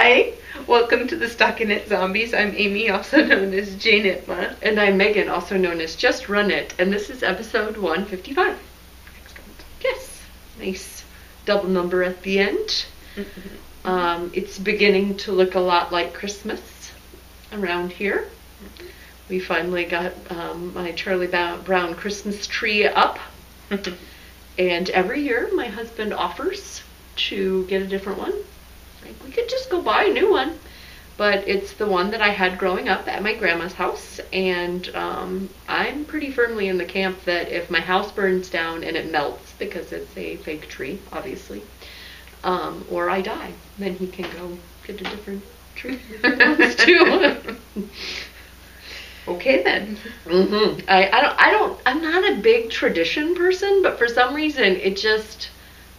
Hi, welcome to the Stockinette Zombies. I'm Amy, also known as Jane Itma. And I'm Megan, also known as Just Run It, and this is episode 155. Excellent. Yes, nice double number at the end. It's beginning to look a lot like Christmas around here. We finally got my Charlie Brown Christmas tree up. And every year my husband offers to get a different one. Like, we could just go buy a new one. But it's the one that I had growing up at my grandma's house. And I'm pretty firmly in the camp that if my house burns down and it melts, because it's a fake tree, obviously, or I die, then he can go get a different tree if he wants to. Okay then. I'm not a big tradition person, but for some reason it just,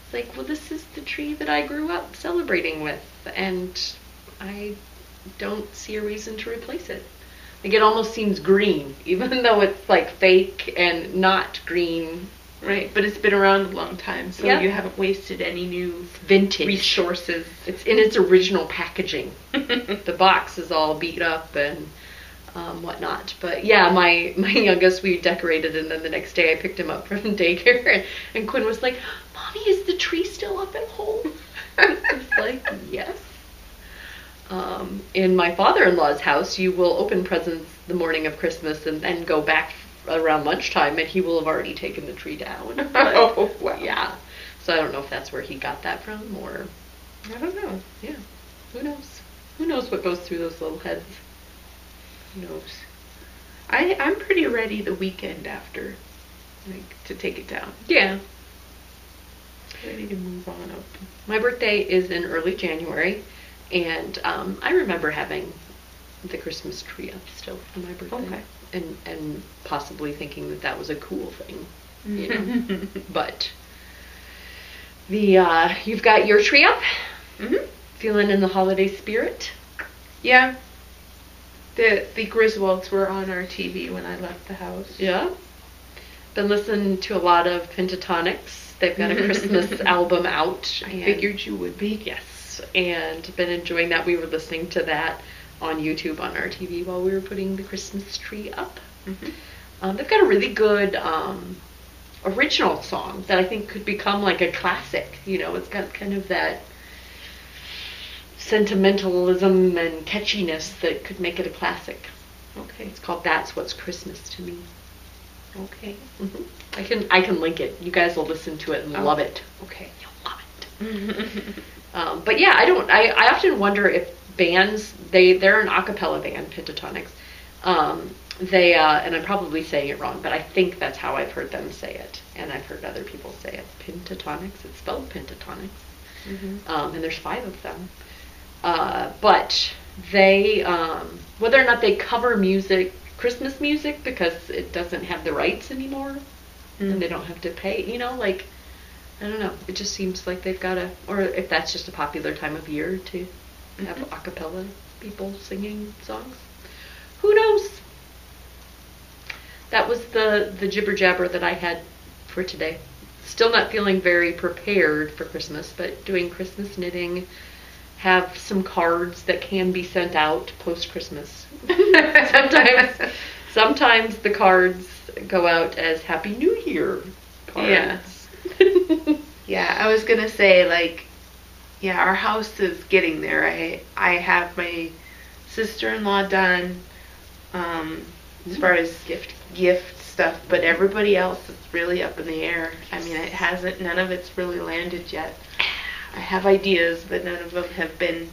it's like, well, this is the tree that I grew up celebrating with, and I don't see a reason to replace it. Like, it almost seems green, even though it's like fake and not green. Right, but it's been around a long time, so Yeah. you haven't wasted any new Vintage resources. It's in its original packaging. The box is all beat up and whatnot. But yeah, my youngest, we decorated, and then the next day I picked him up from daycare, and Quinn was like, "Mommy, is the tree still up and whole?" I was like, yes. In my father-in-law's house, you will open presents the morning of Christmas and then go back around lunchtime, and he will have already taken the tree down. But, Oh, wow. yeah. So I don't know if that's where he got that from, or I don't know. yeah, who knows? Who knows what goes through those little heads? Who knows? I'm pretty ready the weekend after, like, to take it down. Yeah. Ready to move on up. My birthday is in early January, and I remember having the Christmas tree up still for my birthday. Okay. And possibly thinking that that was a cool thing, you know. But you've got your tree up? Mm-hmm. Feeling in the holiday spirit? Yeah. The Griswolds were on our TV when I left the house. Yeah. Been listening to a lot of Pentatonics. They've got a Christmas album out. I figured you would be. Yes, and been enjoying that. We were listening to that on YouTube on our TV while we were putting the Christmas tree up. Mm-hmm. They've got a really good original song that I think could become like a classic. You know, it's got kind of that sentimentalism and catchiness that could make it a classic. Okay. It's called "That's What's Christmas to Me." Okay. I can link it. You guys will listen to it and love it. Okay. You'll love it. But yeah, I often wonder if bands, they're an a cappella band, Pentatonics. And I'm probably saying it wrong, but I think that's how I've heard them say it. And I've heard other people say it. Pentatonics, it's spelled Pentatonics. And there's 5 of them. But they, whether or not they cover Christmas music, because it doesn't have the rights anymore, and they don't have to pay, you know, like, I don't know. It just seems like they've got or if that's just a popular time of year to have a cappella people singing songs. Who knows? That was the jibber jabber that I had for today. Still not feeling very prepared for Christmas, but doing Christmas knitting. Have some cards that can be sent out post-Christmas. Sometimes the cards go out as Happy New Year cards. Yeah. Yeah, I was gonna say, like, yeah, our house is getting there. I have my sister-in-law done, as far as gift stuff, but everybody else is really up in the air. I mean, none of it's really landed yet. I have ideas, but none of them have been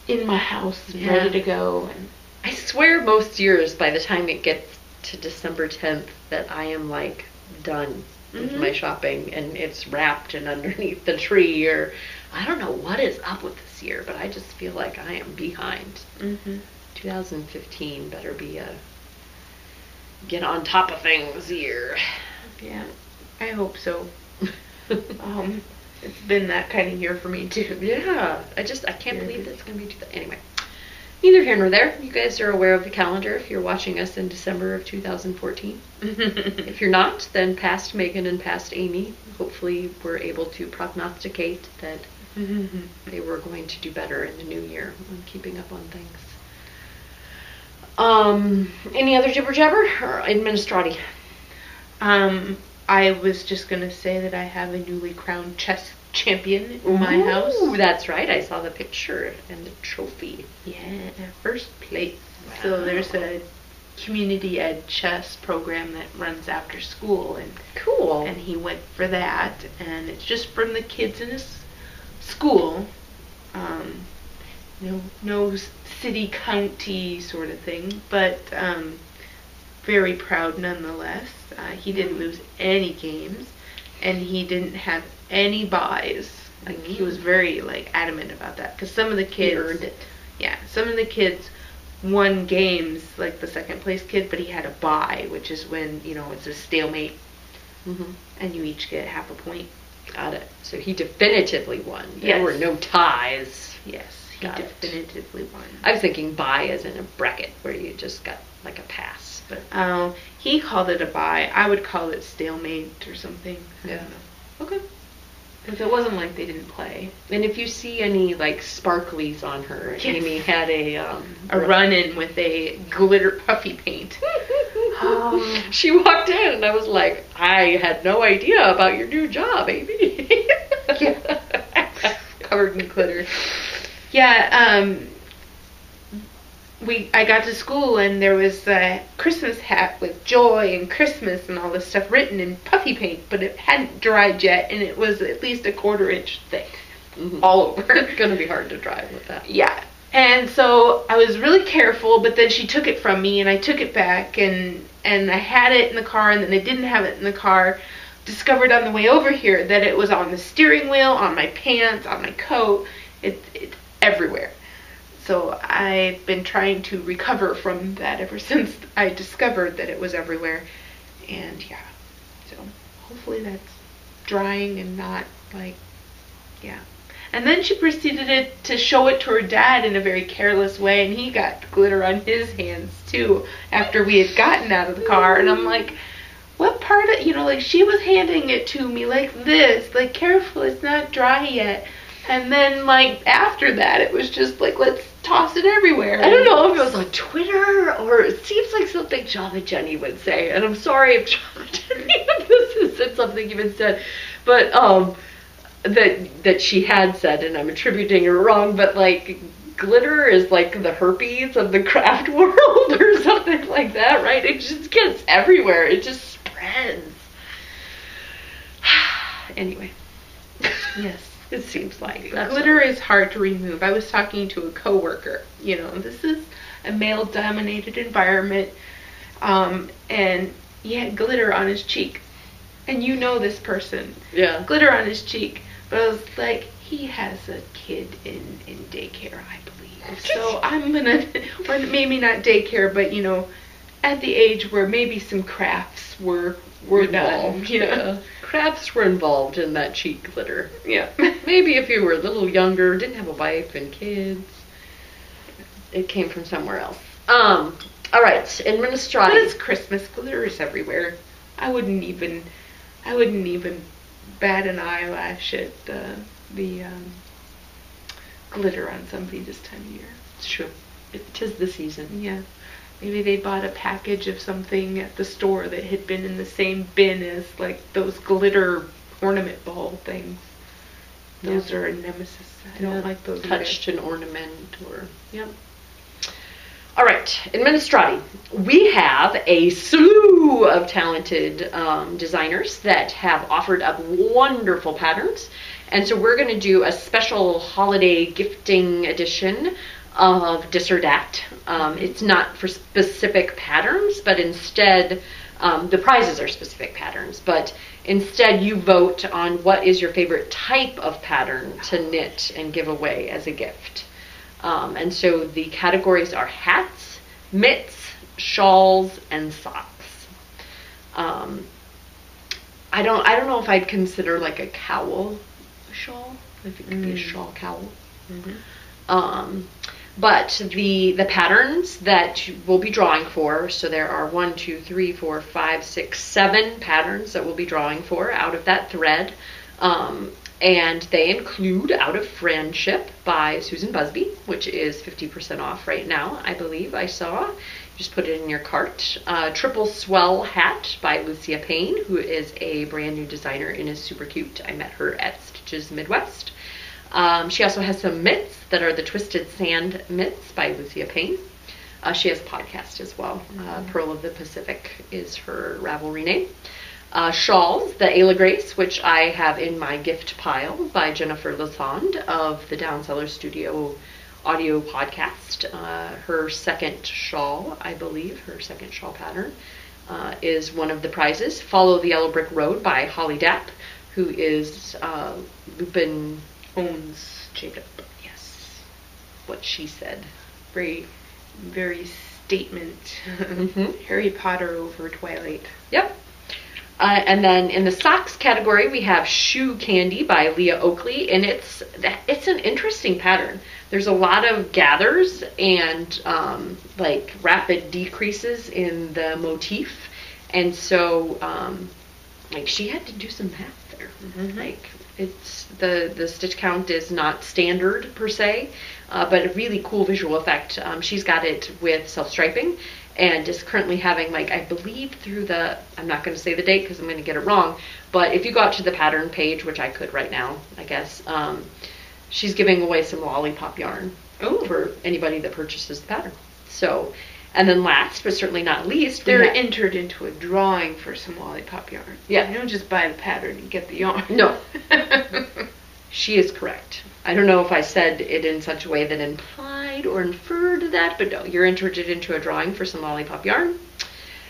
in my house and ready to go. And I swear most years, by the time it gets to December 10th, that I am, like, done with my shopping, and it's wrapped and underneath the tree, or I don't know what is up with this year, but I just feel like I am behind. 2015 better be a get on top of things year. Yeah, I hope so. It's been that kind of year for me too. Yeah, I can't believe that's going to be anyway. Neither here nor there. You guys are aware of the calendar if you're watching us in December of 2014. If you're not, then past Megan and past Amy, hopefully we're able to prognosticate that They were going to do better in the new year on keeping up on things. Any other jibber jabber or administrati? I was just gonna say that I have a newly crowned chess champion in my house. Ooh, that's right. I saw the picture and the trophy. Yeah, first place. Wow. So there's a community ed chess program that runs after school, and Cool. and he went for that, and it's just from the kids in his school. No city county sort of thing, but very proud nonetheless. He didn't lose any games, and he didn't have any buys. Like he was very adamant about that, because some of the kids earned it. Yeah, some of the kids won games, like the second place kid, but he had a bye, which is when it's a stalemate, and you each get half a point. Got it. So he definitively won. There Yes. were no ties. Yes, he Got it. definitively won. I was thinking bye as in a bracket where you just got like a pass. But He called it a bye. I would call it stalemate or something. I Yeah. don't know. okay. Because it wasn't like they didn't play. And if you see any sparklies on her, Yes. Amy had a run-in with a glitter puffy paint. She walked in and I was like, I had no idea about your new job, Amy. Yeah. Covered in glitter. Yeah, I got to school and there was a Christmas hat with joy and Christmas and all this stuff written in puffy paint, but it hadn't dried yet, and it was at least a 1/4 inch thick all over. It's gonna be hard to drive with that. Yeah. And so I was really careful, but then she took it from me and I took it back, and I had it in the car, and then I didn't have it in the car. Discovered on the way over here that it was on the steering wheel, on my pants, on my coat. It's everywhere. So I've been trying to recover from that ever since I discovered that it was everywhere. And yeah, so hopefully that's drying and not yeah. And then she proceeded to show it to her dad in a very careless way, and he got glitter on his hands too after we had gotten out of the car. And I'm like, what part of, she was handing it to me like this, careful, it's not dry yet. And then after that, it was just let's toss it everywhere. I don't know if it was on Twitter or it seems like something Java Jenny would say. And I'm sorry if Java Jenny this isn't something even said, but that she had said, and I'm attributing her wrong, but glitter is the herpes of the craft world or something like that, right? It just gets everywhere. It just spreads. Anyway. Yes. It seems like glitter is hard to remove. I was talking to a coworker. This is a male-dominated environment, and he had glitter on his cheek, and this person. Yeah. Glitter on his cheek, but I was like, he has a kid in daycare, I believe. So I'm gonna, or maybe not daycare, but at the age where maybe some crafts were done. Yeah. Crafts were involved in that cheek glitter. Yeah. Maybe if you were a little younger, didn't have a wife and kids, it came from somewhere else. All right, administrati. But it's Christmas. Glitter is everywhere. I wouldn't even bat an eyelash at the glitter on somebody this time of year. It's true. It 'tis the season. Yeah. Maybe they bought a package of something at the store that had been in the same bin as those glitter ornament ball things. Those are a nemesis. I don't like those. Touched an ornament or yep. All right, administrati. We have a slew of talented designers that have offered up wonderful patterns, and so we're going to do a special holiday gifting edition of Dis or Dat. It's not for specific patterns, but instead the prizes are specific patterns, but instead you vote on what is your favorite type of pattern to knit and give away as a gift. And so the categories are hats, mitts, shawls, and socks. I don't know if I'd consider a cowl a shawl. If it could be a shawl cowl. But the patterns that we'll be drawing for, so there are 1, 2, 3, 4, 5, 6, 7 patterns that we'll be drawing for out of that thread. And they include Out of Friendship by Susan Busby, which is 50% off right now, I believe I saw. Just put it in your cart. Triple Swell Hat by Lucia Payne, who is a brand new designer and is super cute. I met her at Stitches Midwest. She also has some mitts that are the Twisted Sand mitts by Lucia Payne. She has a podcast as well. Pearl of the Pacific is her Ravelry name. Shawls, the Ayla Grace, which I have in my gift pile by Jennifer Lassonde of the Downseller Studio audio podcast. Her second shawl, I believe, her second shawl pattern is one of the prizes. Follow the Yellow Brick Road by Holly Dapp, who is Lupin owns Jacob. Yes, what she said. Very, very statement. Harry Potter over Twilight. Yep. And then in the socks category, we have Shoe Candy by Leah Oakley, and it's an interesting pattern. There's a lot of gathers and like rapid decreases in the motif, and so like she had to do some math there. Like it's the stitch count is not standard per se, but a really cool visual effect. She's got it with self-striping, and is currently having, like, I believe through the, I'm not going to say the date because I'm going to get it wrong, but if you go out to the pattern page, which I could right now, I guess, she's giving away some lollipop yarn for anybody that purchases the pattern. So, and then last, but certainly not least, they're entered into a drawing for some lollipop yarn. Yeah. You don't just buy the pattern and get the yarn. No. She is correct. I don't know if I said it in such a way that implied or inferred that, but no, you're entered into a drawing for some lollipop yarn.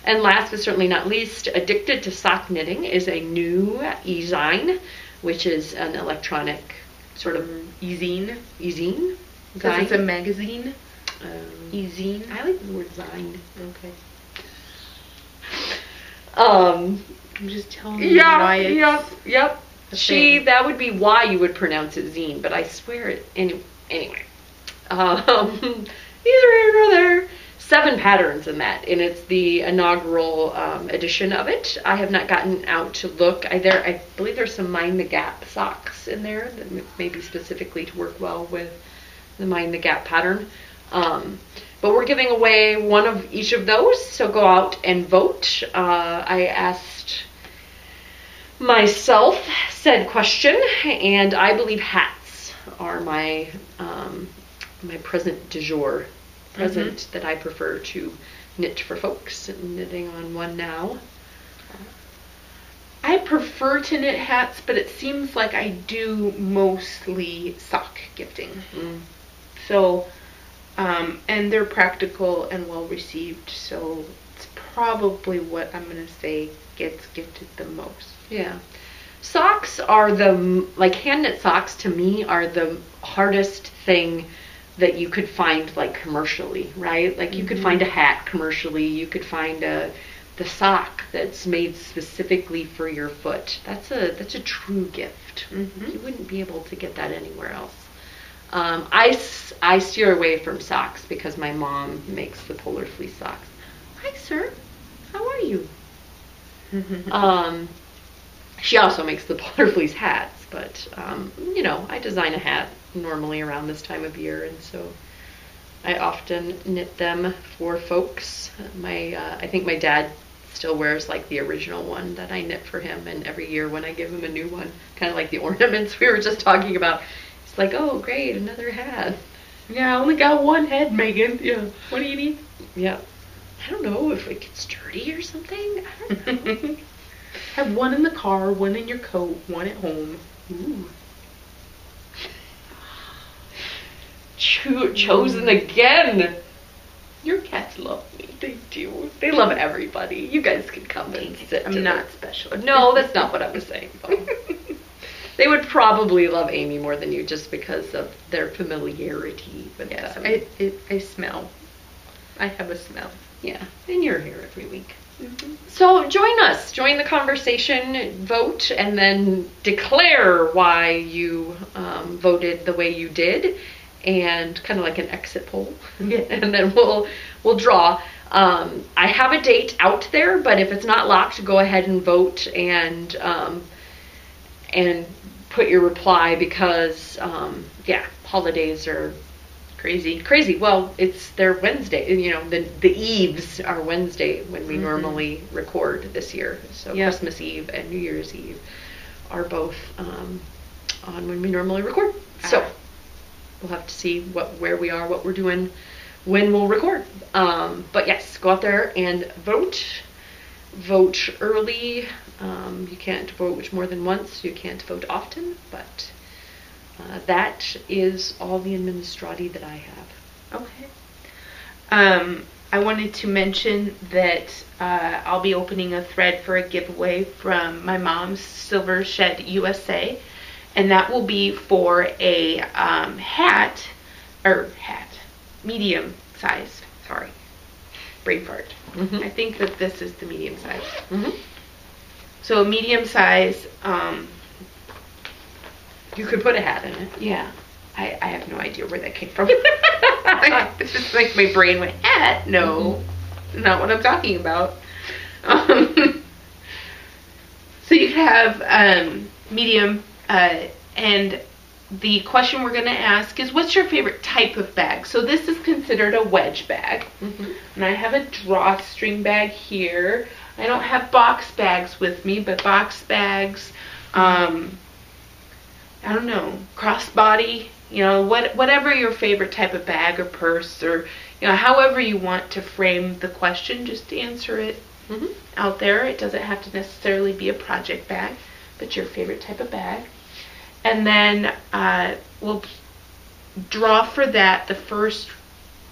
And last but certainly not least, Addicted to Sock Knitting is a new e-zine, which is an electronic sort of e-zine. E-zine? Because it's a magazine. E-zine. I like the word zine. Okay. I'm just telling you why it's... Yep. That would be why you would pronounce it zine, but I swear it anyway. Neither here nor there. 7 patterns in that, and it's the inaugural edition of it. I have not gotten out to look. I believe there's some Mind the Gap socks in there that maybe specifically to work well with the Mind the Gap pattern. But we're giving away one of each of those, so go out and vote. I asked myself said question, and I believe hats are my my present du jour, present that I prefer to knit for folks. Knitting on one now. I prefer to knit hats, but it seems like I do mostly sock gifting. So, and they're practical and well received, so it's probably what I'm going to say gets gifted the most. Yeah. Socks are like hand knit socks to me are the hardest thing that you could find like commercially, right? Like you could find a hat commercially, you could find the sock that's made specifically for your foot. That's a true gift. You wouldn't be able to get that anywhere else. I steer away from socks because my mom makes the polar fleece socks. Hi, sir. How are you? She also makes the polar fleece hats, but you know, I design a hat normally around this time of year, and so I often knit them for folks. I think my dad still wears like the original one that I knit for him, and every year when I give him a new one, kind of like the ornaments we were just talking about, it's like, oh great, another hat. Yeah, I only got one head, Megan. Yeah. What do you need? Yeah. I don't know if it gets dirty or something. I don't know. Have one in the car, one in your coat, one at home. Ooh. Chosen again. Your cats love me. They do. They love everybody. You guys can come and sit. I'm not special. No, that's not what I was saying. They would probably love Amy more than you just because of their familiarity with them. I smell. I have a smell. Yeah, and you're here every week. So join us, join the conversation, vote, and then declare why you voted the way you did, and kind of like an exit poll. And then we'll draw. I have a date out there, but if it's not locked, go ahead and vote and put your reply because, holidays are crazy. Well, they're Wednesday. You know, the eves are Wednesday when we normally record this year. So Christmas Eve and New Year's Eve are both on when we normally record. So we'll have to see where we are, what we're doing, when we'll record. But yes, go out there and vote. Vote early. You can't vote more than once. You can't vote often, but that is all the administrati that I have. Okay. I wanted to mention that I'll be opening a thread for a giveaway from my mom's Silver Shed USA, and that will be for a medium sized. Sorry, brain fart. I think that this is the medium size. So a medium size. You could put a hat in it. Yeah. I have no idea where that came from. It's just like my brain went, hat? No, not what I'm talking about. So you have medium, and the question we're going to ask is, what's your favorite type of bag? So this is considered a wedge bag. And I have a drawstring bag here. I don't have box bags with me, but box bags, I don't know, crossbody, you know, whatever your favorite type of bag or purse, or, you know, however you want to frame the question, just answer it out there. It doesn't have to necessarily be a project bag, but your favorite type of bag. And then we'll draw for that the first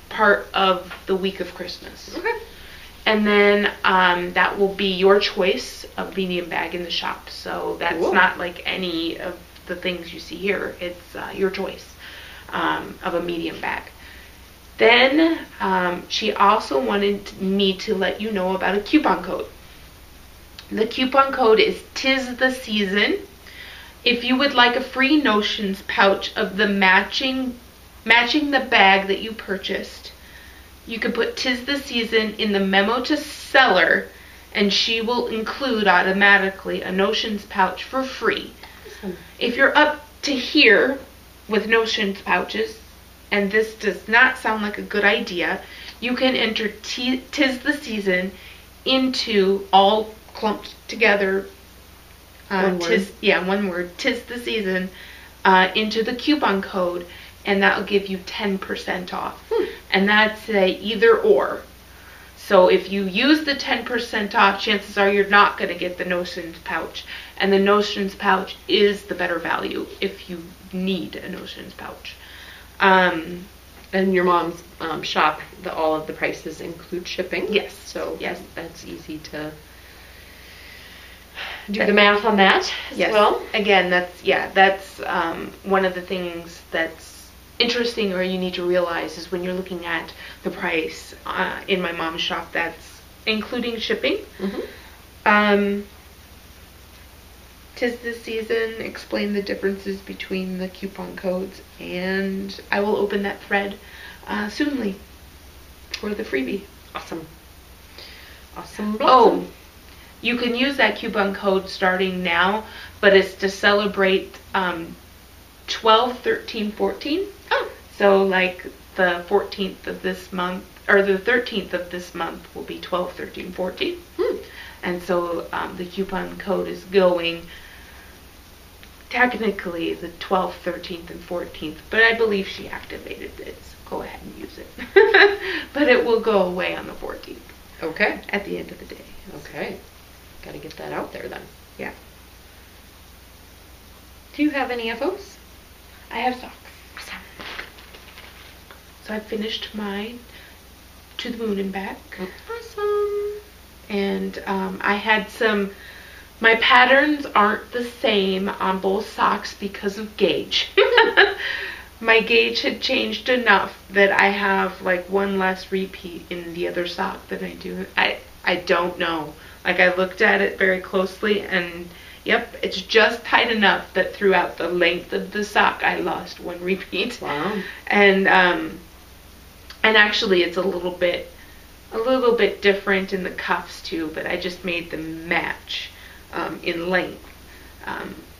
part of the week of Christmas. And then that will be your choice of medium bag in the shop. So that's not like any of the things you see here. It's your choice of a medium bag. Then she also wanted me to let you know about a coupon code. The coupon code is "'Tis the Season." If you would like a free Notions pouch of the matching the bag that you purchased, you could put "'Tis the Season" in the memo to seller, and she will include automatically a Notions pouch for free. If you're up to here with Notions pouches, and this does not sound like a good idea, you can enter "'Tis the Season" into all clumped together. One word. "'Tis the Season" into the coupon code, and that will give you 10% off. And that's a either or. So if you use the 10% off, chances are you're not going to get the Notions pouch. And the Notions pouch is the better value if you need a Notions pouch. And your mom's shop, all of the prices include shipping. Yes. So that's easy to do the math on that as well. Again, that's one of the things that's interesting, or you need to realize, is when you're looking at the price in my mom's shop, that's including shipping. "'Tis the Season," explain the differences between the coupon codes, and I will open that thread soonly for the freebie. Awesome. Oh, you can use that coupon code starting now, but it's to celebrate 12, 13, 14. So like the 14th of this month, or the 13th of this month will be 12, 13, 14. And so the coupon code is going technically the 12th, 13th, and 14th, but I believe she activated it, so go ahead and use it. But it will go away on the 14th. Okay. At the end of the day. Okay. Got to get that out there then. Yeah. Do you have any FOs? I have socks. Awesome. So I finished my "To the Moon and Back." Awesome. And I had my patterns aren't the same on both socks because of gauge. My gauge had changed enough that I have like one less repeat in the other sock than I do. I don't know. Like, I looked at it very closely, and yep, it's just tight enough that throughout the length of the sock I lost one repeat. Wow. And actually it's a little bit different in the cuffs too, but I just made them match in length.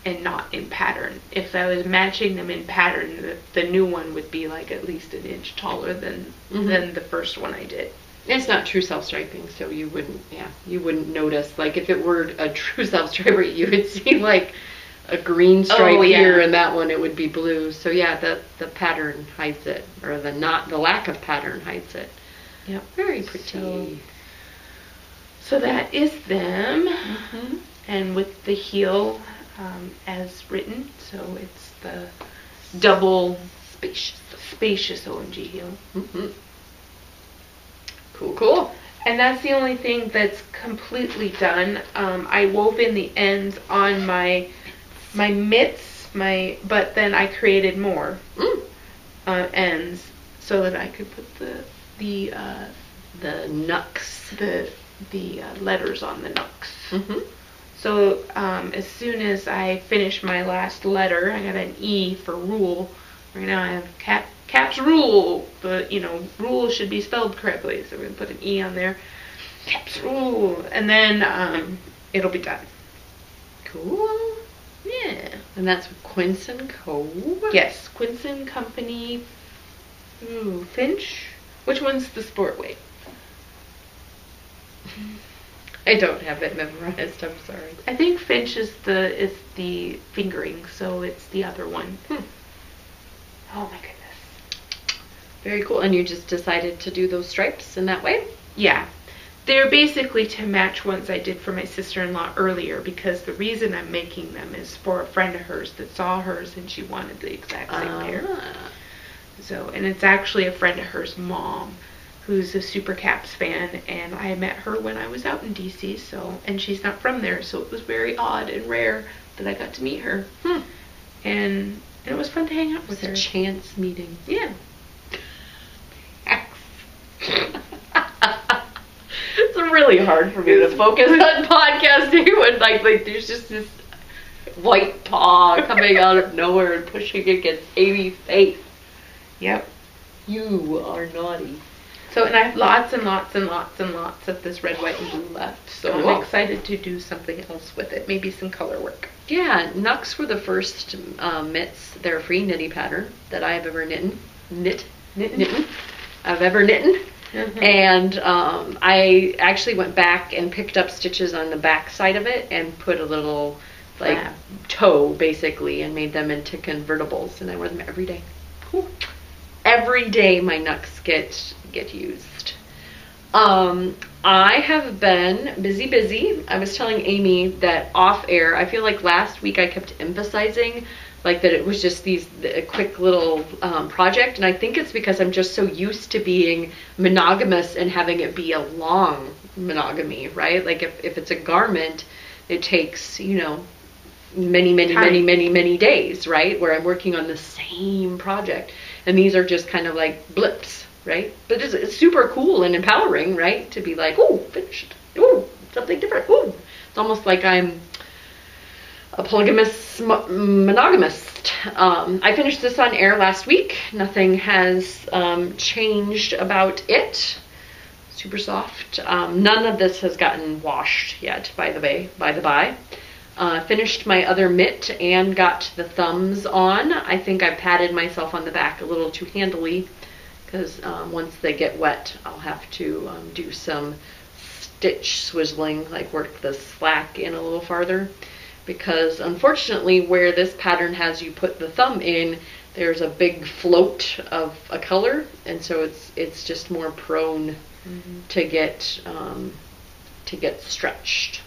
and not in pattern. If I was matching them in pattern, the new one would be like at least an inch taller than the first one I did. It's not true self-striping, so you wouldn't notice. Like if it were a true self-striper, you would see like a green stripe here, and that one it would be blue. So yeah, the pattern hides it, or the lack of pattern hides it. Yep. Very pretty. So that is them, and with the heel as written, so it's the double spacious OMG heel. Cool. And that's the only thing that's completely done. I wove in the ends on my mitts, but then I created more ends so that I could put the nooks, the letters on the nooks. So as soon as I finish my last letter, I got an E for rule. Right now I have caps rule, but rule should be spelled correctly, so we're gonna put an E on there. Caps rule, and then it'll be done. Cool. Yeah. And that's Quince & Co. Yes, Quince & Company. Ooh, Finch. Which one's the sport weight? I don't have it memorized. I'm sorry. I think Finch is the fingering, so it's the other one. Oh my goodness. Very cool. And you just decided to do those stripes in that way? Yeah. They're basically to match ones I did for my sister-in-law earlier, because the reason I'm making them is for a friend of hers that saw hers and she wanted the exact same pair. So, and it's actually a friend of hers mom who's a Super Caps fan, and I met her when I was out in DC, and she's not from there, so it was very odd and rare that I got to meet her. And it was fun to hang out with her. It was a chance meeting. Yeah. It's really hard for me to focus on podcasting when like there's just this white paw coming out of nowhere and pushing against Amy's face. Yep. You are naughty. So, and I have lots and lots and lots and lots of this red, white, and blue left. So I'm excited to do something else with it. Maybe some color work. Yeah, Nux were the first mitts. They're a free knitty pattern that I have ever knitten. I've ever knitten. And I actually went back and picked up stitches on the back side of it and put a little toe basically and made them into convertibles, and I wear them every day. Cool. Every day my Nux get used. I have been busy. I was telling Amy that off air, I feel like last week I kept emphasizing like that it was just a quick little project, and I think it's because I'm just so used to being monogamous and having it be a long monogamy, right? Like if it's a garment, it takes, many days, right? Where I'm working on the same project, and these are just kind of like blips, right? But it's super cool and empowering, right? To be like, ooh, finished. Ooh, something different. Ooh, it's almost like I'm a polygamous monogamist. I finished this on air last week. Nothing has changed about it. Super soft. None of this has gotten washed yet, by the by. Finished my other mitt and got the thumbs on. I think I patted myself on the back a little too handily, because once they get wet, I'll have to do some stitch swizzling, like work the slack in a little farther. Because unfortunately, where this pattern has you put the thumb in, there's a big float of a color, and so it's just more prone to get stretched.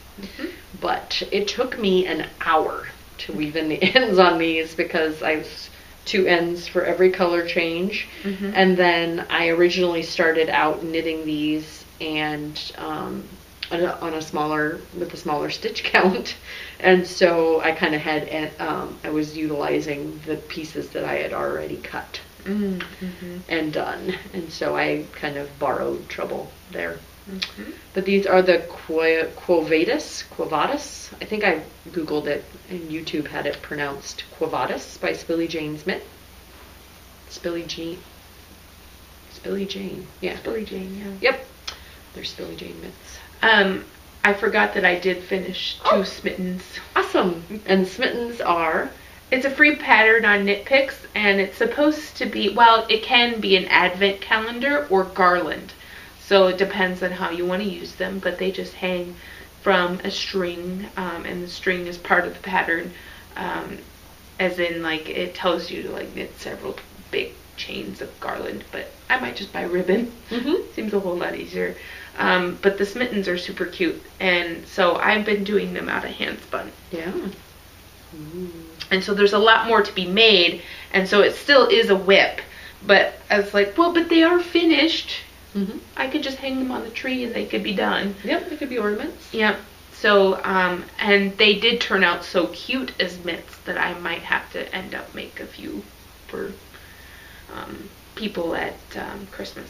But it took me an hour to weave in the ends on these, because I was 2 ends for every color change, and then I originally started out knitting these and with a smaller stitch count, and so I kind of had I was utilizing the pieces that I had already cut and done, and so I kind of borrowed trouble there. But these are the Quo Vadis. I think I googled it and YouTube had it pronounced Quo Vadis by Spilly Jane's Mitt. Spilly Jane, yeah. Spilly Jane, yeah. Yep, they're Spilly Jane mitts. I forgot that I did finish 2 Smittens. Awesome. And Smittens are? It's a free pattern on Knit Picks, and it's supposed to be, well, it can be an advent calendar or garland. So it depends on how you want to use them, but they just hang from a string, and the string is part of the pattern, as in, like, it tells you to, like, knit several big chains of garland, but I might just buy ribbon. Seems a whole lot easier. But the Smittens are super cute, and so I've been doing them out of hand spun. Yeah. And so there's a lot more to be made, and so it still is a whip, but I was like, well, but they are finished. I could just hang them on the tree and they could be done. Yep, they could be ornaments. Yep. So, and they did turn out so cute as mitts that I might have to end up make a few for people at Christmas.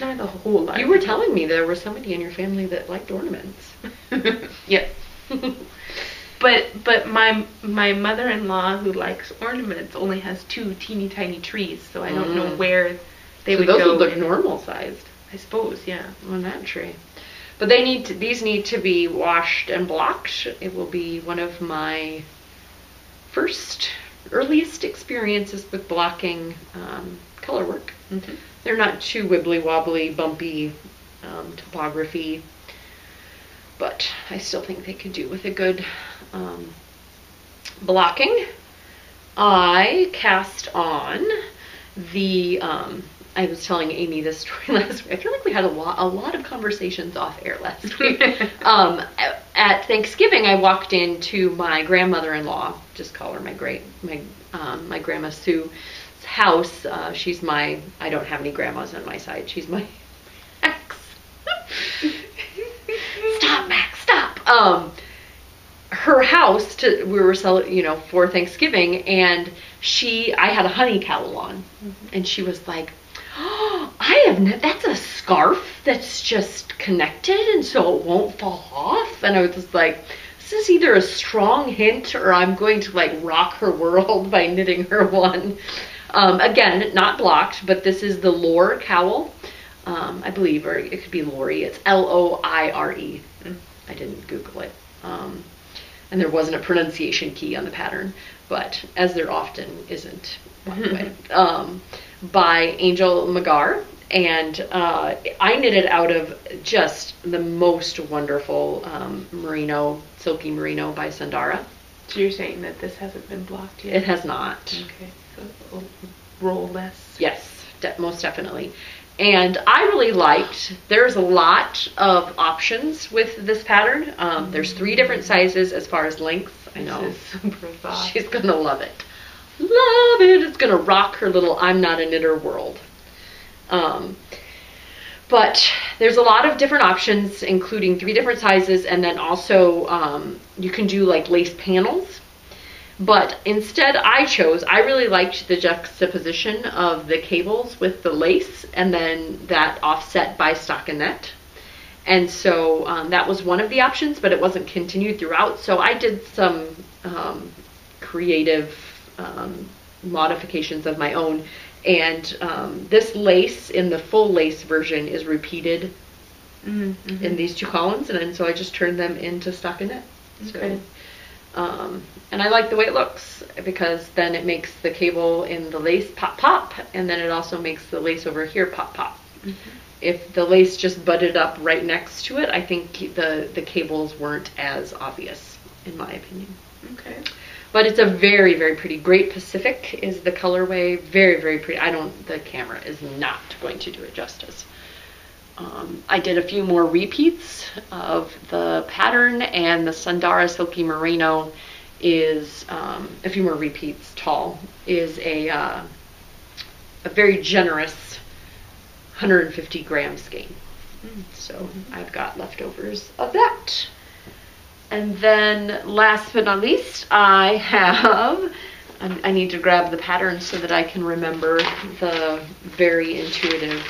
Not a whole lot. You were telling me there was somebody in your family that liked ornaments. Yes. But my mother-in-law, who likes ornaments, only has 2 teeny tiny trees, so I don't know where they would go. Those would look normal sized, I suppose. Yeah, on that tree. But these need to be washed and blocked. It will be one of my earliest experiences with blocking color work. They're not too wibbly wobbly, bumpy topography, but I still think they could do with a good blocking. I cast on the I was telling Amy this story last week. I feel like we had a lot of conversations off air last week. At Thanksgiving, I walked into my grandmother-in-law, just call her my grandma Sue's house. She's I don't have any grandmas on my side. She's my ex. Stop, Max, stop. Her house we were selling, for Thanksgiving, and I had a honey cowl on, and she was like, "Oh, that's a scarf that's just connected, and so it won't fall off." And I was just like, this is either a strong hint or I'm going to like rock her world by knitting her one. Again, not blocked, but this is the Lore cowl, I believe, or it could be Lori. It's Loire. I didn't Google it. And there wasn't a pronunciation key on the pattern, but as there often isn't, by the way, by Angel Magar. And I knitted out of just the most wonderful silky merino by Sundara. So you're saying that this hasn't been blocked yet? It has not. Okay, so it'll roll less. Yes, most definitely. And I really liked, there's a lot of options with this pattern. There's 3 different sizes as far as length. I know. This is super soft. She's going to love it. Love it. It's going to rock her little I'm not a knitter world. But there's a lot of different options, including 3 different sizes. And then also you can do like lace panels. But instead I really liked the juxtaposition of the cables with the lace and then that offset by stockinette. And so that was one of the options, but it wasn't continued throughout. So I did some creative modifications of my own. And this lace in the full lace version is repeated in these 2 columns. And so I just turned them into stockinette. Okay. And I like the way it looks because then it makes the cable in the lace pop pop, and then it also makes the lace over here pop pop. If the lace just butted up right next to it, I think the cables weren't as obvious, in my opinion. Okay. But it's a very, very pretty. Great Pacific is the colorway. Very, very pretty. The camera is not going to do it justice. I did a few more repeats of the pattern, and the Sundara Silky Merino is a few more repeats tall. Is a very generous 150 gram skein. So I've got leftovers of that. And then last but not least, I have, I need to grab the pattern so that I can remember the very intuitive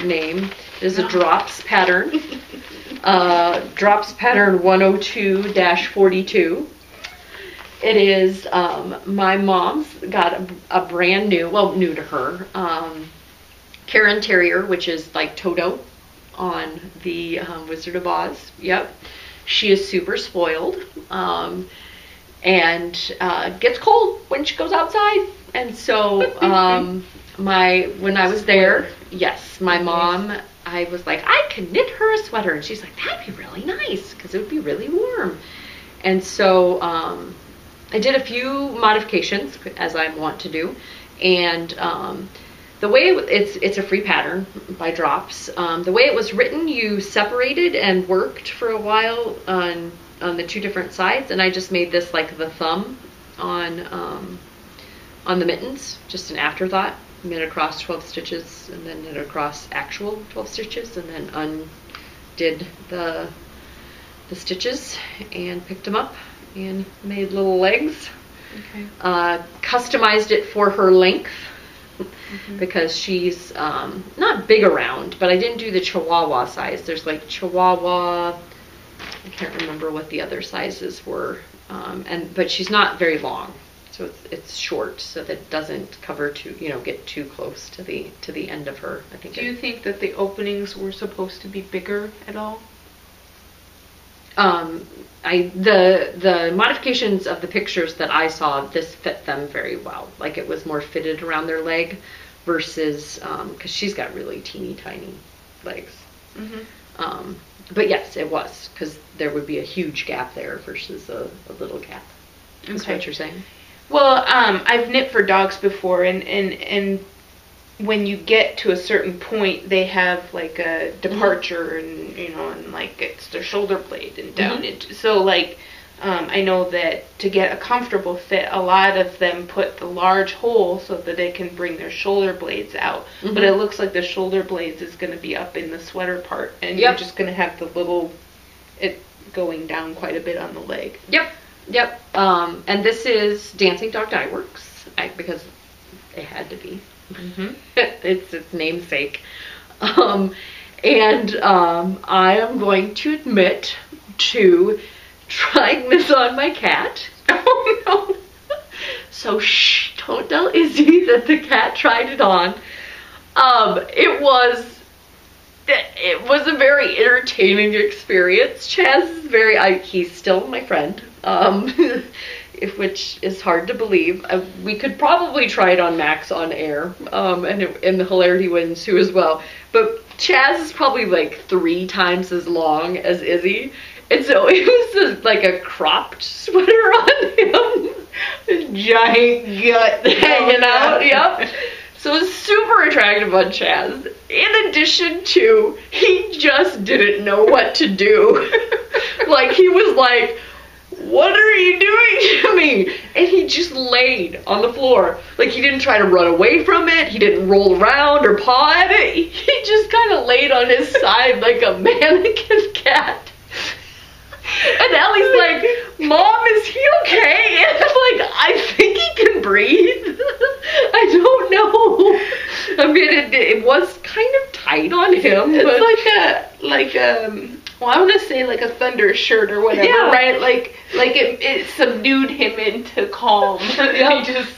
name. It is a drops pattern. Drops pattern 102-42. It is, my mom's got a brand new, well, new to her, Karen Terrier, which is like Toto on the Wizard of Oz. Yep. She is super spoiled, and gets cold when she goes outside. And so when I was there, yes, my mom, I was like, I can knit her a sweater. And she's like, that'd be really nice because it would be really warm. And so I did a few modifications, as I want to do. And the way it's a free pattern by Drops. The way it was written, you separated and worked for a while on the two different sides. And I just made this like the thumb on the mittens, just an afterthought. Knit across 12 stitches and then knit across actual 12 stitches and then undid the stitches and picked them up and made little legs. Okay. Customized it for her length because she's not big around, but I didn't do the Chihuahua size. There's like Chihuahua, I can't remember what the other sizes were, but she's not very long. So it's short, so that it doesn't cover get too close to the end of her. I think. Do you think that the openings were supposed to be bigger at all? The modifications of the pictures that I saw, this fit them very well. Like it was more fitted around their leg versus because she's got really teeny tiny legs. Mm-hmm. But yes, it was because there would be a huge gap there versus a little gap. That's what you're saying. Well, I've knit for dogs before, and when you get to a certain point, they have like a departure, and and like it's their shoulder blade and down into. So like, I know that to get a comfortable fit, a lot of them put the large hole so that they can bring their shoulder blades out. But it looks like the shoulder blades is going to be up in the sweater part, and you're just going to have the little it going down quite a bit on the leg. Yep. And this is Dancing Dog Dye Works, because it had to be. It's its namesake. I am going to admit to trying this on my cat. Oh no. So shh, don't tell Izzy that the cat tried it on. It was a very entertaining experience. Chaz is he's still my friend, which is hard to believe. We could probably try it on Max on air, and the hilarity would ensue as well. But Chaz is probably like 3 times as long as Izzy, and so it was like a cropped sweater on him, a giant gut hanging out. Yep. So it was super attractive on Chaz. In addition to, he just didn't know what to do. Like, he was like, what are you doing to me? And he just laid on the floor. Like, he didn't try to run away from it. He didn't roll around or paw at it. He just kind of laid on his side like a mannequin cat. And Ellie's like, Mom, is he okay? And I'm like, I think he can breathe. I don't know. I mean, it was kind of tight on him. It's like well, I want to say like a thunder shirt or whatever, right? Like it subdued him into calm. He just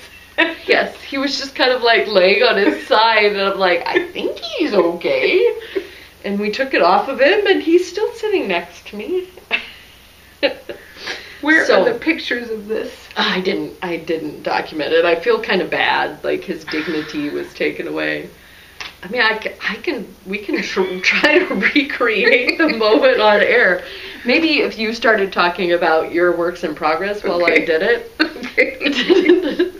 yes, he was just kind of like laying on his side, and I'm like, I think he's okay. And we took it off of him, and he's still sitting next to me. Where are the pictures of this? I didn't document it. I feel kind of bad, like his dignity was taken away. I mean, we can try to recreate the moment on air. Maybe if you started talking about your works in progress while I did it. Okay.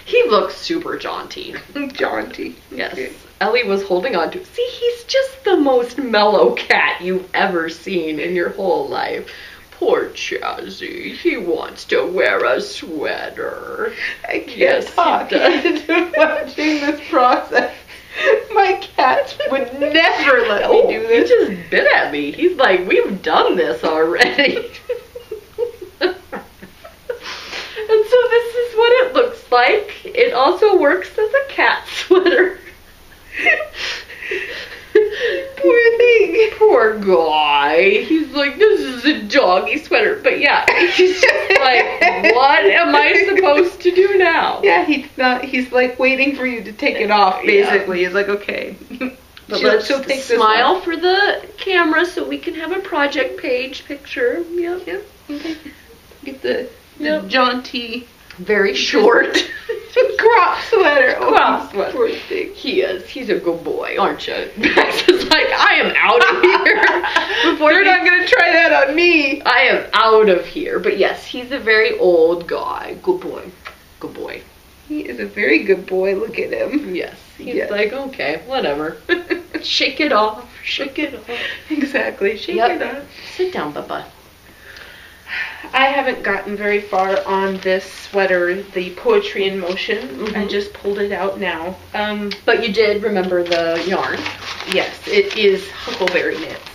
He looks super jaunty. Jaunty. Yes. Okay. Ellie was holding on to. See, he's just the most mellow cat you've ever seen in your whole life. Poor Chazzy, he wants to wear a sweater. I can't talk. Watching this process. My cat would never let me do this. He just bit at me. He's like, we've done this already. And so this is what it looks like. It also works as a cat sweater. Poor thing. Poor guy. He's like, this is a doggy sweater. But yeah, he's just like, what am I supposed to do now? Yeah, he's like waiting for you to take it off, basically. He's like, okay. But she'll take let's this smile one. for the camera so we can have a project page picture. Yep. Yep. Okay. Get the Yep. jaunty Very short. crop sweater. Crop sweater. Poor thing. He is. He's a good boy, aren't you? Max is like, I am out of here. Before They're not gonna try that on me. I am out of here. But yes, he's a very old guy. Good boy. Good boy. He is a very good boy. Look at him. Yes. He's Yes. like, okay, whatever. Shake it off. Shake it off. Exactly. Shake Yep. it off. Sit down, Bubba. I haven't gotten very far on this sweater, the Poetry in Motion. I Mhm. just pulled it out now. But you did remember the yarn. Yes, it is Huckleberry Knits.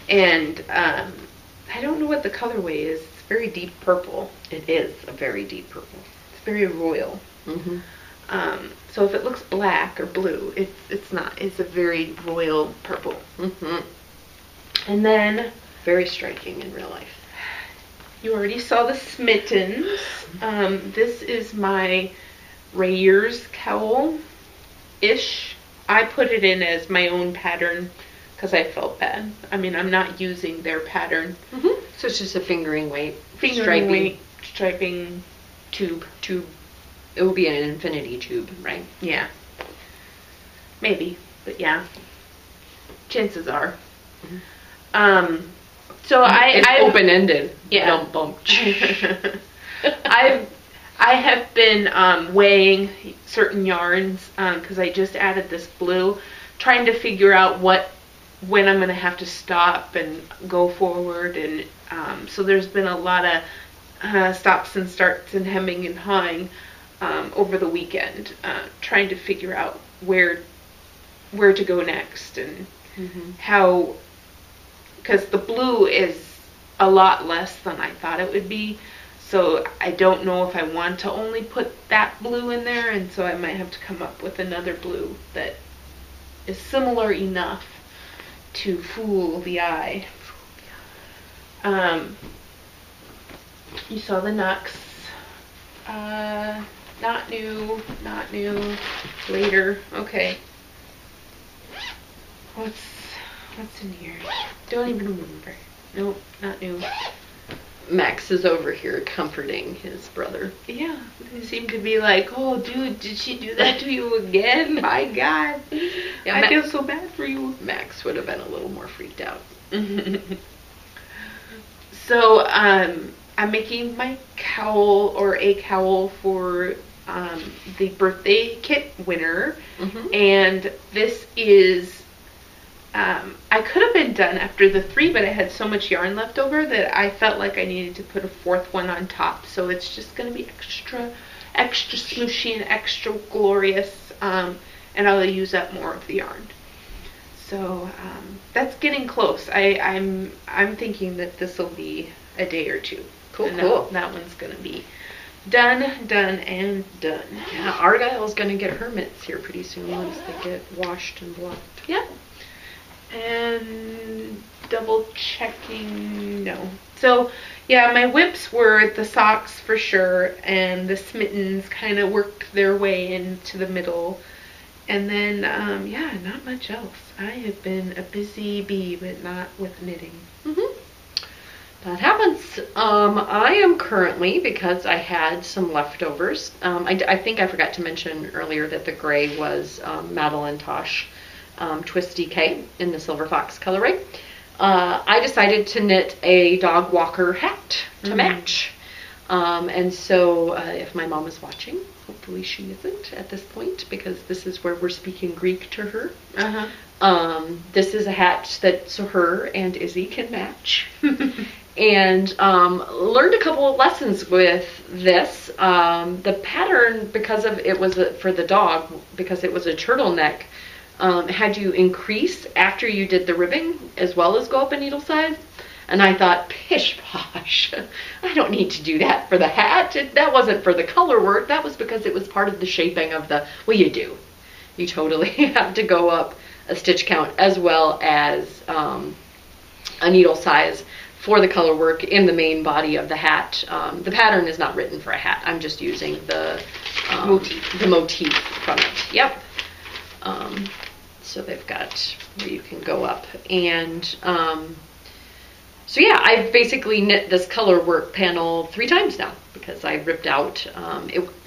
And I don't know what the colorway is. It's very deep purple. It is a very deep purple. It's very royal. Mm-hmm. So if it looks black or blue, it's not. It's a very royal purple. Mm-hmm. And then Very striking in real life. you already saw the smittens. This is my Rayers cowl-ish. I put it in as my own pattern because I felt bad. I mean, I'm not using their pattern. Mm-hmm. So it's just a fingering weight. Fingering weight, striping. Tube. It will be an infinity tube, right? Yeah. Maybe, but yeah. Chances are. So It's I open-ended. Yeah. Bump. I have been weighing certain yarns because I just added this blue, trying to figure out when I'm going to have to stop and go forward, and so there's been a lot of stops and starts and hemming and hawing over the weekend, trying to figure out where to go next and how, because the blue is a lot less than I thought it would be. So I don't know if I want to only put that blue in there, and so I might have to come up with another blue that is similar enough to fool the eye. You saw the Nux. Not new, later. Okay. What's in here? Don't even remember. Nope, not new. Max is over here comforting his brother. Yeah, they seem to be like, oh, dude, did she do that to you again? My God. Yeah, I feel so bad for you. Max would have been a little more freaked out. So, I'm making my cowl, or a cowl, for the birthday kit winner. And this is, I could have been done after the 3, but I had so much yarn left over that I felt like I needed to put a 4th one on top. So it's just going to be extra smooshy and extra glorious, and I'll use up more of the yarn. So that's getting close. I'm thinking that this will be a day or 2. Cool. That one's going to be done, and done. Yeah, Argyle's going to get her mitts here pretty soon once they get washed and blocked. Yep. And double checking, no. So yeah, my whips were the socks for sure, and the smittens kind of worked their way into the middle. And then, yeah, not much else. I have been a busy bee, but not with knitting. That happens. I am currently, because I had some leftovers, I think I forgot to mention earlier that the gray was Madeline Tosh Twisty K in the Silver Fox colorway. I decided to knit a dog walker hat to match. And so if my mom is watching, hopefully she isn't at this point, because this is where we're speaking Greek to her. This is a hat that so her and Izzy can match. And learned a couple of lessons with this. The pattern, because of it was for the dog, because it was a turtleneck, had you increase after you did the ribbing as well as go up a needle size. And I thought, pish posh, I don't need to do that for the hat. That wasn't for the color work. That was because it was part of the shaping of the, well, you do. You totally have to go up a stitch count as well as a needle size for the color work in the main body of the hat. The pattern is not written for a hat. I'm just using the motif from it. Yep. So they've got where you can go up. And so yeah, I've basically knit this color work panel 3 times now because I ripped out.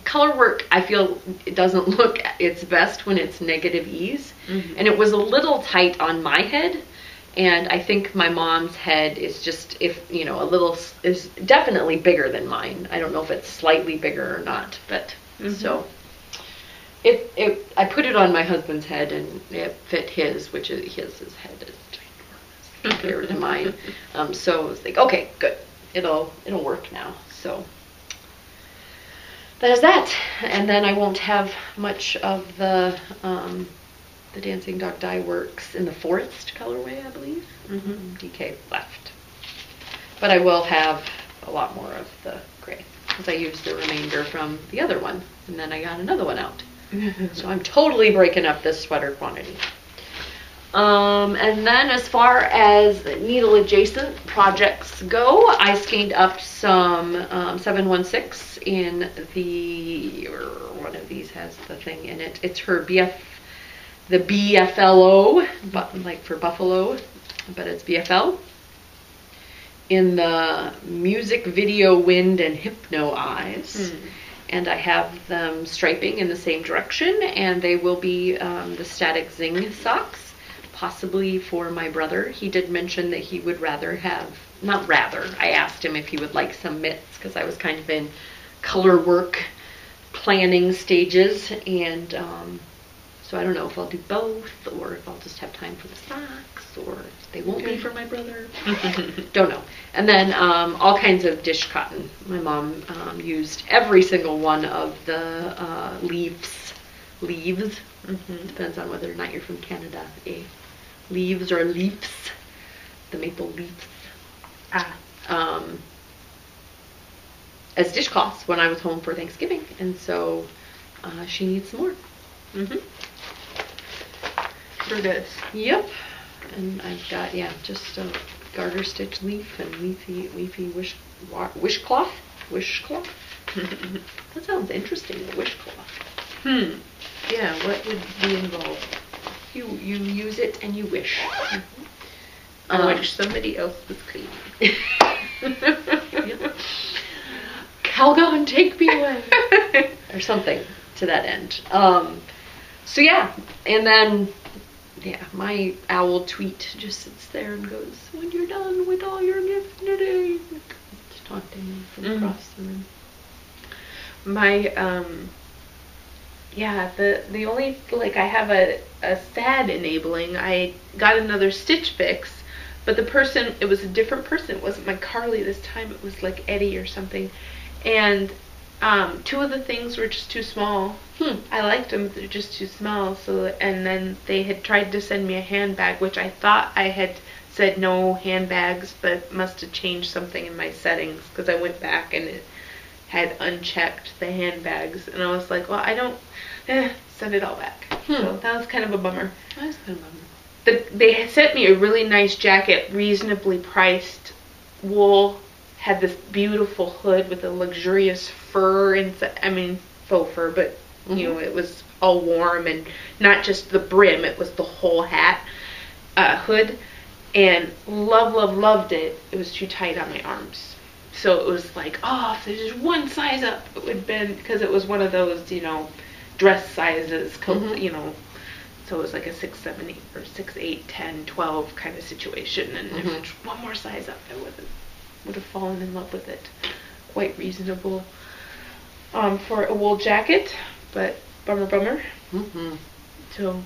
Color work, I feel it doesn't look its best when it's negative ease. And it was a little tight on my head. And I think my mom's head is just, is definitely bigger than mine. I don't know if it's slightly bigger or not, but so I put it on my husband's head and it fit his, which is his head is ginormous compared to mine. So I was like, okay, good, it'll work now. So there's that, and then I won't have much of the Dancing Dog Dye Works in the forest colorway, I believe. DK left, but I will have a lot more of the gray because I used the remainder from the other one, and then I got another one out. So I'm totally breaking up this sweater quantity. And then as far as needle adjacent projects go, I skeined up some 716 in the, or one of these has the thing in it. It's her the BFLO, but like for buffalo, but it's BFL. In the music video wind and hypno eyes. And I have them striping in the same direction, and they will be the static zing socks. Possibly for my brother. He did mention that he would rather have, not rather, I asked him if he would like some mitts because I was kind of in color work planning stages, and so I don't know if I'll do both or if I'll just have time for the socks or if they won't be for my brother. Don't know. And then all kinds of dish cotton. My mom used every single one of the leaves. Depends on whether or not you're from Canada. Leaves or leaves, the maple leaves, as dishcloths when I was home for Thanksgiving, and so she needs some more. For this. Yep. And I've got just a garter stitch leaf and leafy wishcloth. That sounds interesting. The wishcloth. Yeah. What would be involved? You use it and you wish. I wish somebody else was clean. Calgon, take me away. Or something to that end. So yeah, and then my owl tweet just sits there and goes, "When you're done with all your gift knitting," just talk to me from across the room. My the only, like, I have a sad enabling. I got another Stitch Fix, but the person, it was a different person. It wasn't my Carly this time. It was like Eddie or something. And 2 of the things were just too small. I liked them, they're just too small. So, and then they had tried to send me a handbag, which I thought I had said no handbags, but must have changed something in my settings because I went back and it had unchecked the handbags, and I was like, well, I don't send it all back. So that was kind of a bummer. That was kind of a bummer. They had sent me a really nice jacket, reasonably priced wool, had this beautiful hood with a luxurious fur inside. I mean, faux fur, but you know, it was all warm and not just the brim, it was the whole hat, hood, and loved it. It was too tight on my arms. So it was like, oh, if there's just one size up, it would have been, because it was one of those, dress sizes, you know, so it was like a 6, 7, 8, or 6, 8, 10, 12 kind of situation, and if it's one more size up, I would have fallen in love with it. Quite reasonable for a wool jacket, but bummer. So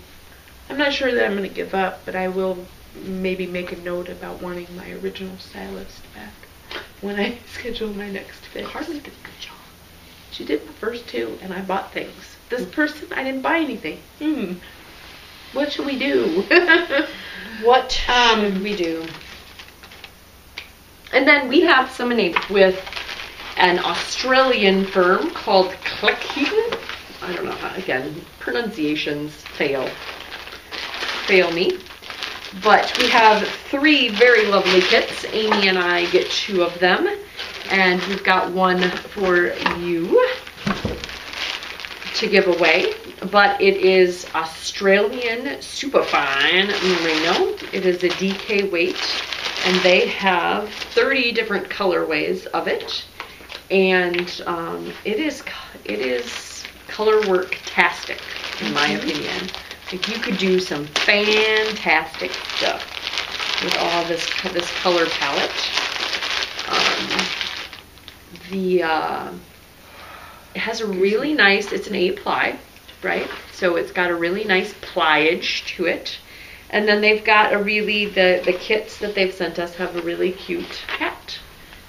I'm not sure that I'm going to give up, but I will maybe make a note about wanting my original stylist back when I schedule my next fix. Carly did a good job. She did the first 2, and I bought things. This person, I didn't buy anything. What should we do? What should we do? And then we have some with an Australian firm called Clickheaton. I don't know how, again, pronunciations fail me. But we have 3 very lovely kits. Amy and I get 2 of them. And we've got one for you to give away, but it is Australian Superfine Merino. It is a DK weight, and they have 30 different colorways of it, and it is color work-tastic, in my opinion. Like, you could do some fantastic stuff with all this color palette. It has a really nice, it's an 8-ply, right? So it's got a really nice pliage to it. And then they've got the kits that they've sent us have a really cute cat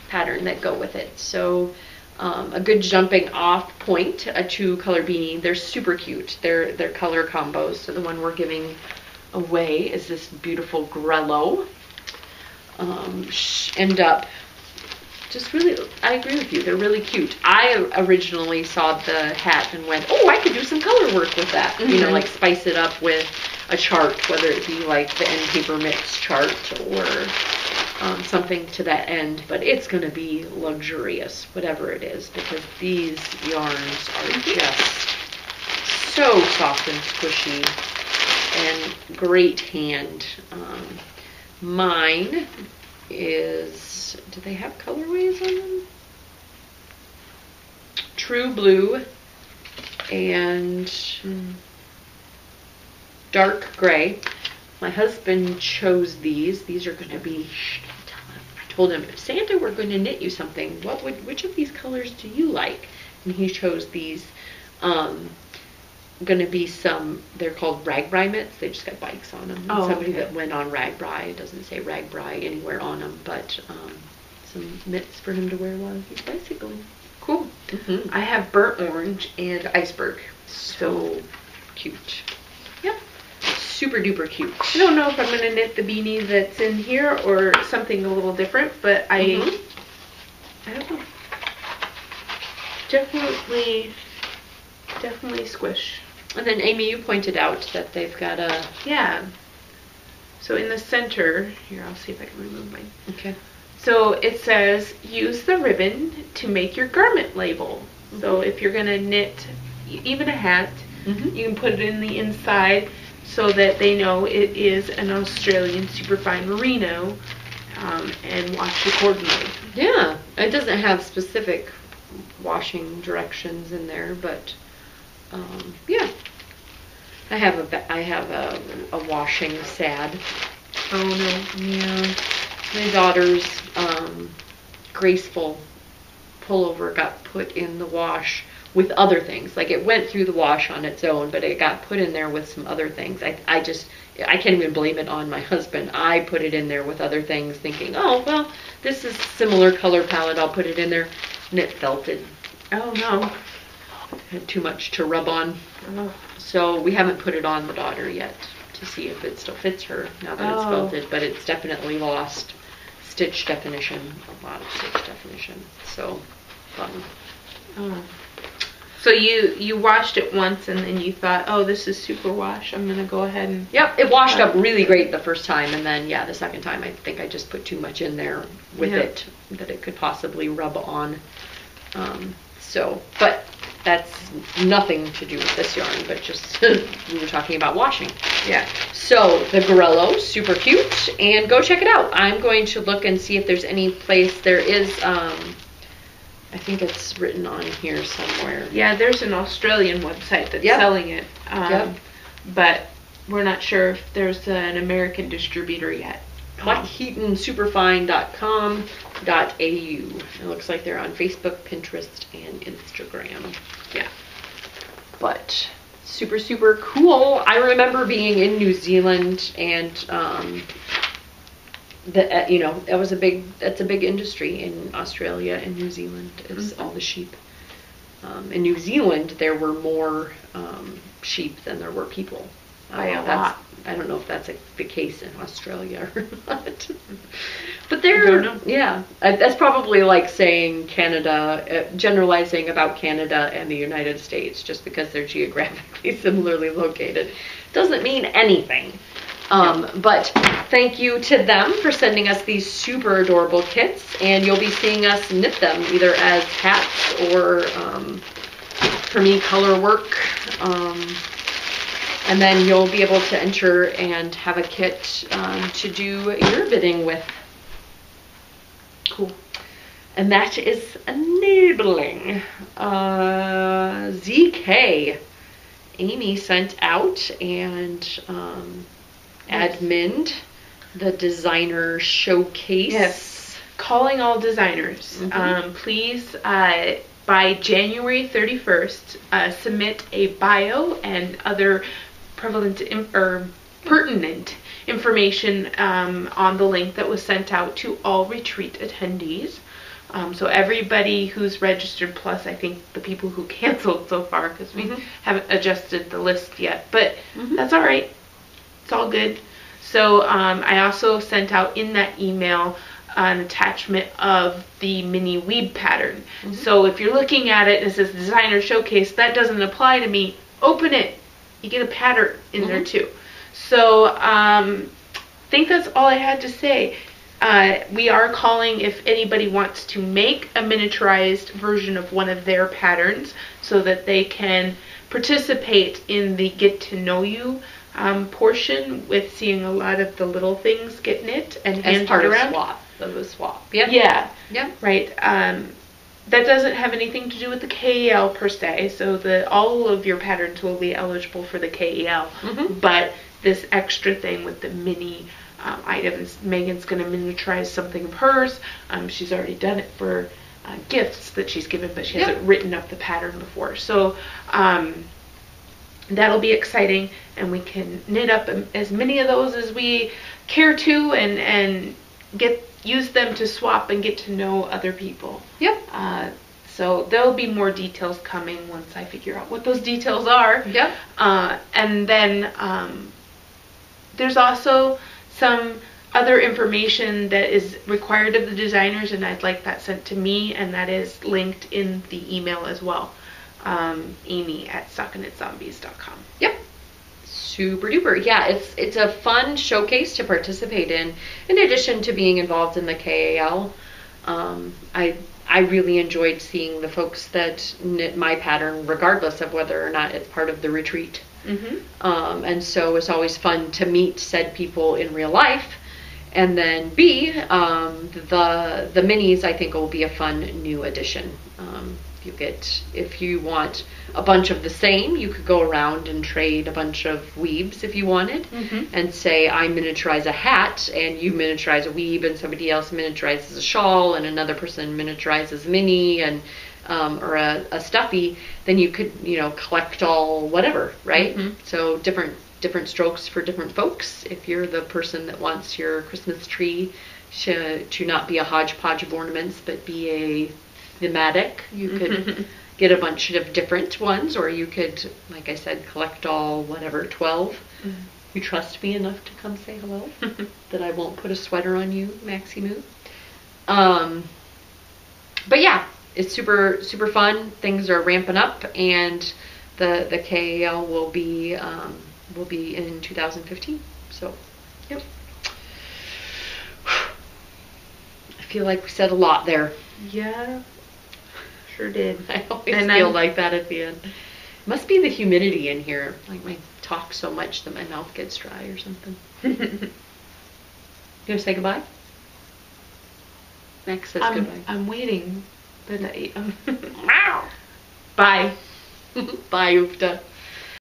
pattern that go with it. So a good jumping off point to Color Beanie. They're super cute. They're color combos. So the one we're giving away is this beautiful Grello. End up just really, I agree with you, they're really cute. I originally saw the hat and went, oh, I could do some color work with that. Mm-hmm. You know, like spice it up with a chart, whether it be like the end paper mix chart or something to that end. But it's going to be luxurious, whatever it is, because these yarns are just so soft and squishy and great hand. Mine is, do they have colorways on them? True Blue and Dark Gray. My husband chose these. These are going to be, I told him, if Santa were going to knit you something, which of these colors do you like? And he chose these. Going to be some, they're called RAGBRAI mitts. They just got bikes on them. Oh, somebody okay. that went on RAGBRAI. It doesn't say RAGBRAI anywhere on them, but some mitts for him to wear while he's bicycling. Cool. Mm-hmm. I have burnt orange and iceberg. So cute. Yep. Super duper cute. I don't know if I'm going to knit the beanie that's in here or something a little different, but I don't know. Definitely squish. And then Amy, you pointed out that they've got a... Yeah. So in the center, here, I'll see if I can remove mine. Okay. So it says, use the ribbon to make your garment label. Mm-hmm. So if you're going to knit even a hat, you can put it in the inside so that they know it is an Australian superfine merino, and wash accordingly. Yeah. It doesn't have specific washing directions in there, but yeah. I have a washing sad. Oh no. Yeah. My daughter's graceful pullover got put in the wash with other things. Like, it went through the wash on its own, but it got put in there with some other things. I can't even blame it on my husband. I put it in there with other things thinking, oh, well, this is similar color palette, I'll put it in there. And it felted. Oh no. Had too much to rub on. Oh. So we haven't put it on the daughter yet to see if it still fits her now that it's felted, but it's definitely lost stitch definition, a lot of stitch definition. So fun. Oh. So you washed it once and then you thought, oh, this is super wash, I'm gonna go ahead and... Yep, it washed up really great the first time, and then yeah, the second time I think I just put too much in there with it that it could possibly rub on. But that's nothing to do with this yarn, but just we were talking about washing. Yeah. So the Grello, super cute, and go check it out. I'm going to look and see if there's any place. There is, I think it's written on here somewhere. Yeah, there's an Australian website that's selling it, but we're not sure if there's an American distributor yet. HeatonSuperfine.com.au. It looks like they're on Facebook, Pinterest, and Instagram. Yeah. But super, super cool. I remember being in New Zealand, and that's a big industry in Australia and New Zealand. It's all the sheep. In New Zealand, there were more sheep than there were people. By a lot. I don't know if that's the case in Australia or not. But that's probably like saying Canada, generalizing about Canada and the United States, just because they're geographically similarly located. Doesn't mean anything. But thank you to them for sending us these super adorable kits, and you'll be seeing us knit them either as hats or for me, color work. And then you'll be able to enter and have a kit to do your bidding with. Cool. And that is enabling. ZK. Amy sent out and admined the designer showcase. Yes. Calling all designers. Please, by January 31st, submit a bio and other prevalent or pertinent information on the link that was sent out to all retreat attendees. So everybody who's registered, plus I think the people who canceled so far, because we haven't adjusted the list yet, but that's all right. It's all good. So I also sent out in that email an attachment of the mini weeb pattern. So if you're looking at it and it says designer showcase, that doesn't apply to me. Open it. You get a pattern in there too. So I think that's all I had to say. We are calling if anybody wants to make a miniaturized version of one of their patterns so that they can participate in the get to know you portion with seeing a lot of the little things get knit and handed around. Of the swap. Yeah. Right. That doesn't have anything to do with the KEL per se, so all of your patterns will be eligible for the KEL, but this extra thing with the mini items, Megan's going to miniaturize something of hers. She's already done it for gifts that she's given, but she hasn't written up the pattern before. So that'll be exciting, and we can knit up as many of those as we care to, and use them to swap and get to know other people. So there'll be more details coming once I figure out what those details are. And then there's also some other information that is required of the designers, and I'd like that sent to me, and that is linked in the email as well. Amy at stockingitzombies.com. Super duper. Yeah, it's a fun showcase to participate in addition to being involved in the KAL. I really enjoyed seeing the folks that knit my pattern regardless of whether or not it's part of the retreat. And so it's always fun to meet said people in real life. And then B, the minis I think will be a fun new addition. If you want a bunch of the same, you could go around and trade a bunch of weebs if you wanted, and say I miniaturize a hat and you miniaturize a weeb, and somebody else miniaturizes a shawl and another person miniaturizes mini and or a stuffy. Then you could collect all whatever, right? So different strokes for different folks. If you're the person that wants your Christmas tree to not be a hodgepodge of ornaments but be a thematic, you could get a bunch of different ones, or you could, like I said, collect all 12. You trust me enough to come say hello that I won't put a sweater on you, Maxie Moo. But yeah, it's super fun. Things are ramping up, and the KAL will be in 2015. So I feel like we said a lot there. Yeah, sure did. I always feel like that at the end. Must be the humidity in here. Like I talk so much that my mouth gets dry or something. You gonna say goodbye? Max says goodbye. I'm waiting. But Bye. Bye, Ufta.